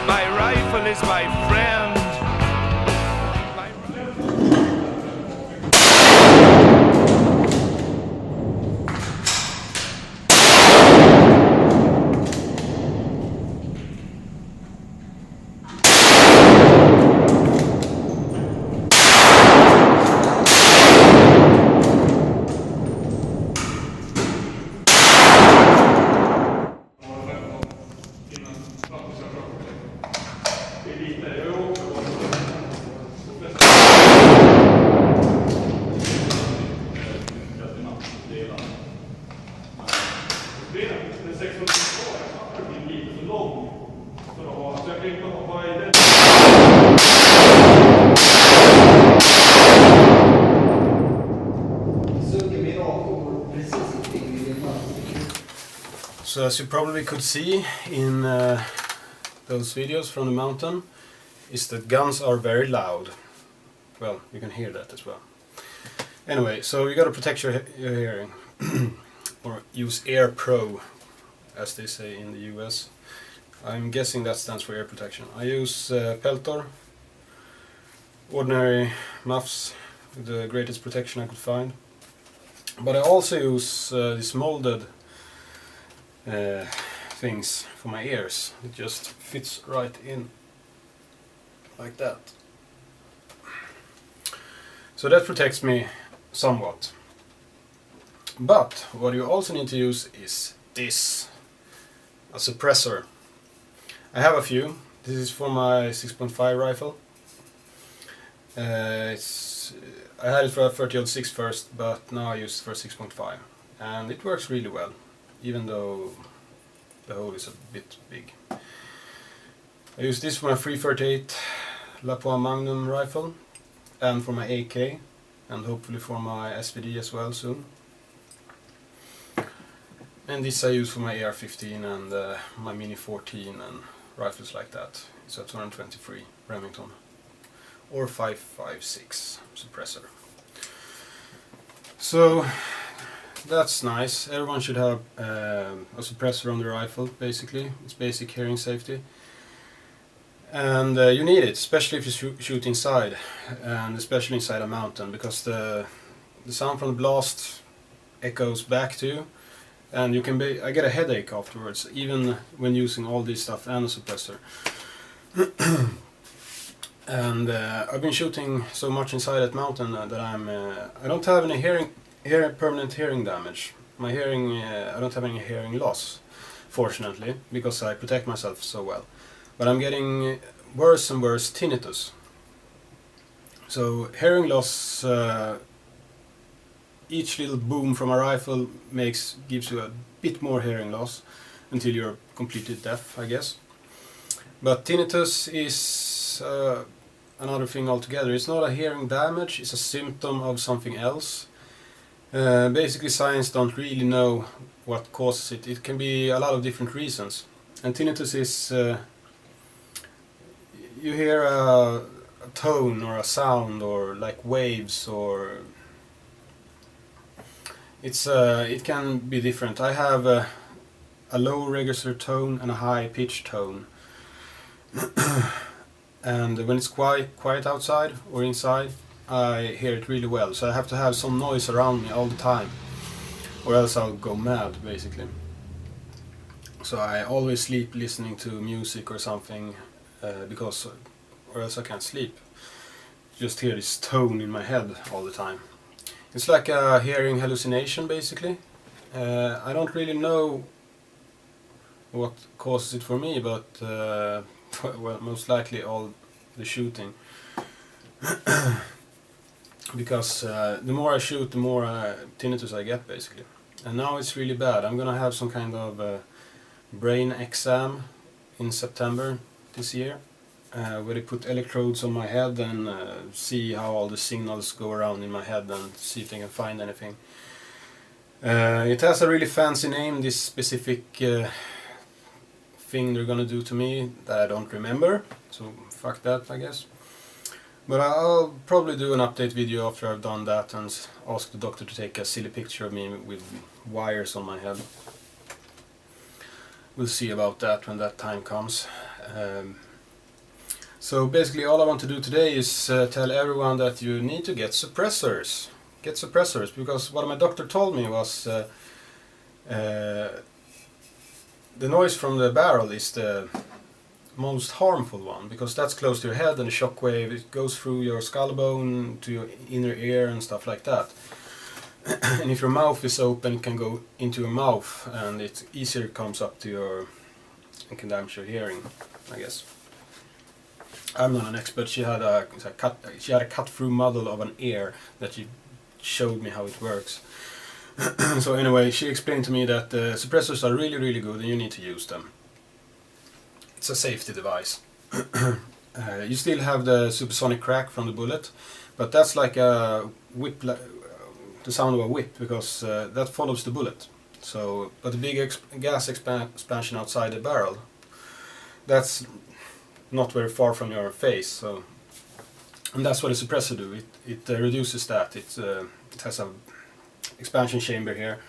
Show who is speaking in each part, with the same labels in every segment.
Speaker 1: My rifle is my friend.
Speaker 2: So as you probably could see in those videos from the mountain, is that guns are very loud. Well, you can hear that as well. Anyway, so you gotta protect your hearing, or use Air Pro, as they say in the US. I'm guessing that stands for ear protection. I use Peltor, ordinary muffs, the greatest protection I could find. But I also use these molded things for my ears. It just fits right in like that. So that protects me somewhat. But what you also need to use is this, a suppressor. I have a few. This is for my 6.5 rifle. I had it for a 30-06 first, but now I use it for 6.5, and it works really well, even though the hole is a bit big. I use this for my 338 Lapua Magnum rifle, and for my AK, and hopefully for my SVD as well soon. And this I use for my AR-15 and my Mini 14 and rifles like that. It's a 223 Remington or 5.56 suppressor. So that's nice. Everyone should have a suppressor on the rifle, basically. It's basic hearing safety. And you need it, especially if you shoot inside, and especially inside a mountain, because the sound from the blast echoes back to you, and you can I get a headache afterwards, even when using all this stuff and a suppressor. And I've been shooting so much inside that mountain that I don't have any permanent hearing damage. My hearing, I don't have any hearing loss, fortunately, because I protect myself so well. But I'm getting worse and worse tinnitus. So hearing loss, each little boom from a rifle gives you a bit more hearing loss until you're completely deaf, I guess. But tinnitus is another thing altogether. It's not a hearing damage, it's a symptom of something else. Basically, science don't really know what causes it. It can be a lot of different reasons. And tinnitus is you hear a tone or a sound or like waves, or it can be different. I have a low register tone and a high pitch tone. And when it's quiet outside or inside, I hear it really well. So I have to have some noise around me all the time, or else I'll go mad, basically. So I always sleep listening to music or something, or else I can't sleep. Just hear this tone in my head all the time. It's like a hearing hallucination, basically. I don't really know what causes it for me, but well, most likely all the shooting. Because the more I shoot, the more tinnitus I get, basically. And now it's really bad. I'm gonna have some kind of brain exam in September this year, where they put electrodes on my head and see how all the signals go around in my head and see if they can find anything. It has a really fancy name, this specific thing they're gonna do to me that I don't remember, so fuck that, I guess. But I'll probably do an update video after I've done that and ask the doctor to take a silly picture of me with wires on my head. We'll see about that when that time comes. So basically all I want to do today is tell everyone that you need to get suppressors. Get suppressors, because what my doctor told me was the noise from the barrel is the most harmful one, because that's close to your head and the shock wave, it goes through your skull bone to your inner ear and stuff like that. And if your mouth is open, it can go into your mouth and it easier comes up to your and can damage your hearing, I guess. I'm not an expert. She had a cut through model of an ear that she showed me how it works. So anyway, she explained to me that suppressors are really good and you need to use them. It's a safety device. You still have the supersonic crack from the bullet, but that's like a whip, the sound of a whip, because that follows the bullet. So, but the big gas expansion outside the barrel, that's not very far from your face. So, and that's what a suppressor do. It reduces that. It has a expansion chamber here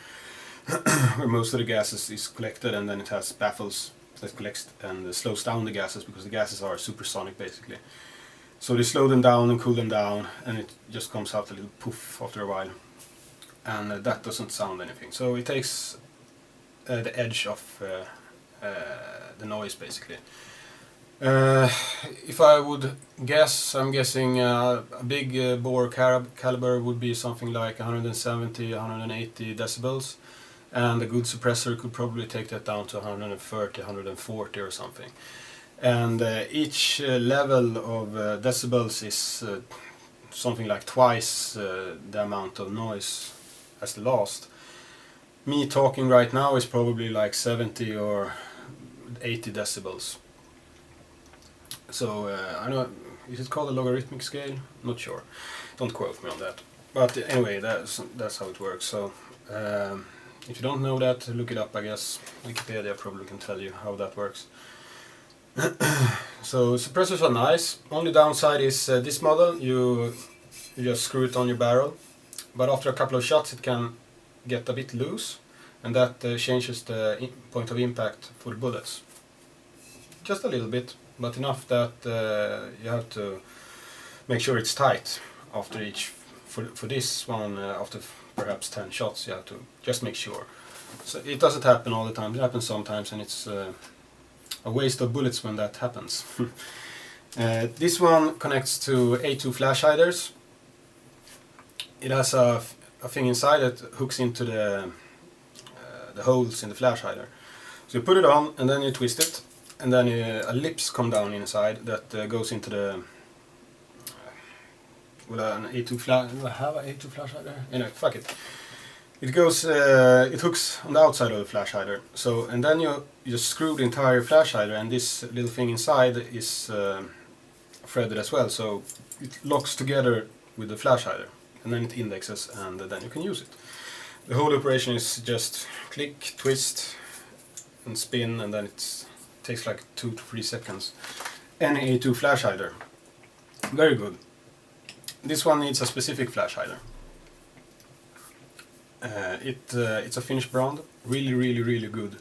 Speaker 2: where most of the gases is collected, and then it has baffles that collects and slows down the gases, because the gases are supersonic basically. So they slow them down and cool them down, and it just comes out a little poof after a while, and that doesn't sound anything. So it takes the edge off the noise basically. If I would guess, I'm guessing a big bore caliber would be something like 170, 180 decibels. And a good suppressor could probably take that down to 130, 140 or something. And each level of decibels is something like twice the amount of noise as the last. Me talking right now is probably like 70 or 80 decibels. So I don't know, is it called a logarithmic scale? Not sure. Don't quote me on that. But anyway, that's how it works. So. If you don't know that, look it up, I guess. Wikipedia probably can tell you how that works. So suppressors are nice. Only downside is this model, you just screw it on your barrel. But after a couple of shots it can get a bit loose, and that changes the point of impact for the bullets. Just a little bit, but enough that you have to make sure it's tight after each. For this one, after perhaps 10 shots, you have to just make sure. So it doesn't happen all the time. It happens sometimes, and it's a waste of bullets when that happens. This one connects to A2 flash hiders. It has a thing inside that hooks into the holes in the flash hider. So you put it on, and then you twist it, and then lips come down inside that goes into the. Will an A2 flash? Do I have an A2 flash hider? Anyway, fuck it. It goes. It hooks on the outside of the flash hider. So, and then you just screw the entire flash hider, and this little thing inside is threaded as well. So it locks together with the flash hider, and then it indexes, and then you can use it. The whole operation is just click, twist, and spin, and then it takes like 2 to 3 seconds. Any A2 flash hider, very good. This one needs a specific flash hider. It's a Finnish brand, really good.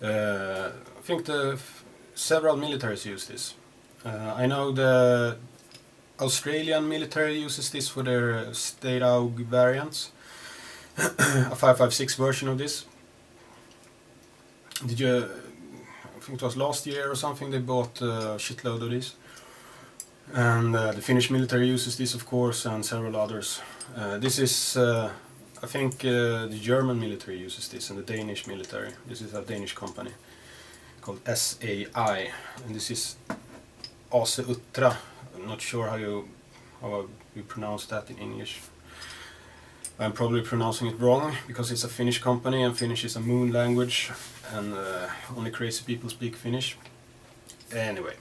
Speaker 2: I think several militaries use this. I know the Australian military uses this for their Stadaug variants. A 5.56 version of this. I think it was last year or something, they bought a shitload of this. And the Finnish military uses this, of course, and several others. This is, I think, the German military uses this, and the Danish military. This is a Danish company called SAI, and this is AC Uttra. I'm not sure how you pronounce that in English. I'm probably pronouncing it wrong because it's a Finnish company, and Finnish is a moon language, and only crazy people speak Finnish. Anyway.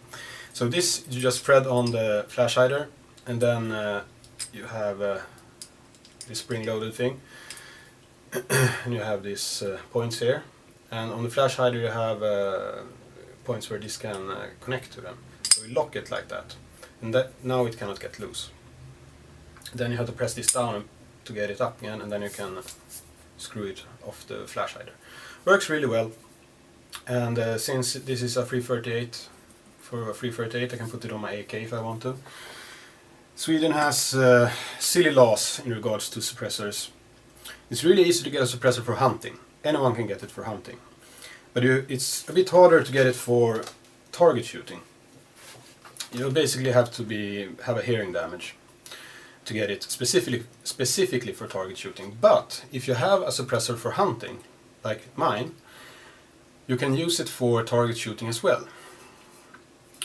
Speaker 2: So this you just thread on the flash hider, and then you have this spring-loaded thing, and you have these points here, and on the flash hider you have points where this can connect to them. So you lock it like that, and now it cannot get loose. Then you have to press this down to get it up again, and then you can screw it off the flash hider. Works really well, and since this is a 338 for a 338. I can put it on my AK if I want to. Sweden has silly laws in regards to suppressors. It's really easy to get a suppressor for hunting. Anyone can get it for hunting. But it's a bit harder to get it for target shooting. You basically have to have a hearing damage to get it specifically for target shooting. But if you have a suppressor for hunting, like mine, you can use it for target shooting as well.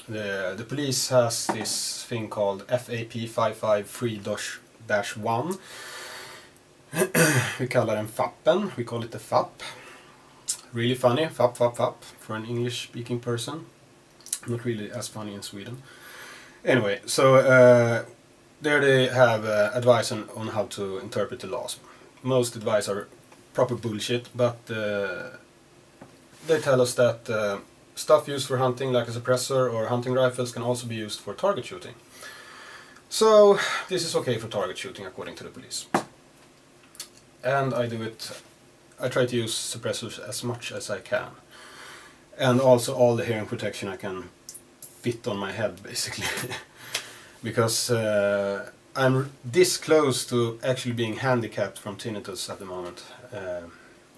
Speaker 2: The police has this thing called FAP 553-1. We call them FAPen. We call it the FAP. Really funny, FAP, FAP, FAP, for an English-speaking person. Not really as funny in Sweden. Anyway, so there they have advice on how to interpret the laws. Most advice are proper bullshit, but they tell us that stuff used for hunting, like a suppressor or hunting rifles, can also be used for target shooting. So this is okay for target shooting according to the police. And I do it. I try to use suppressors as much as I can. And also all the hearing protection I can fit on my head, basically. Because I'm this close to actually being handicapped from tinnitus at the moment.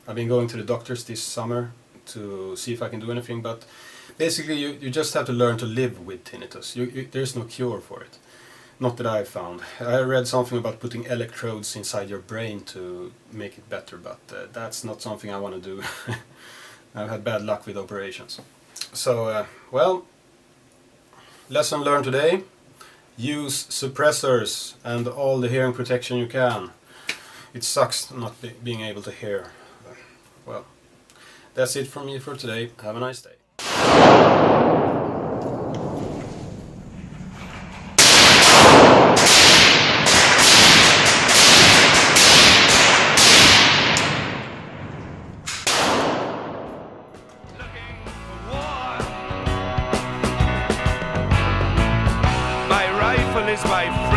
Speaker 2: I've been going to the doctors this summer to see if I can do anything, but basically you just have to learn to live with tinnitus. There's no cure for it. Not that I've found. I read something about putting electrodes inside your brain to make it better, but that's not something I want to do. I've had bad luck with operations. So, well, lesson learned today. Use suppressors and all the hearing protection you can. It sucks not being able to hear. Well, that's it from me for today. Have a nice day.
Speaker 1: My rifle is my friend.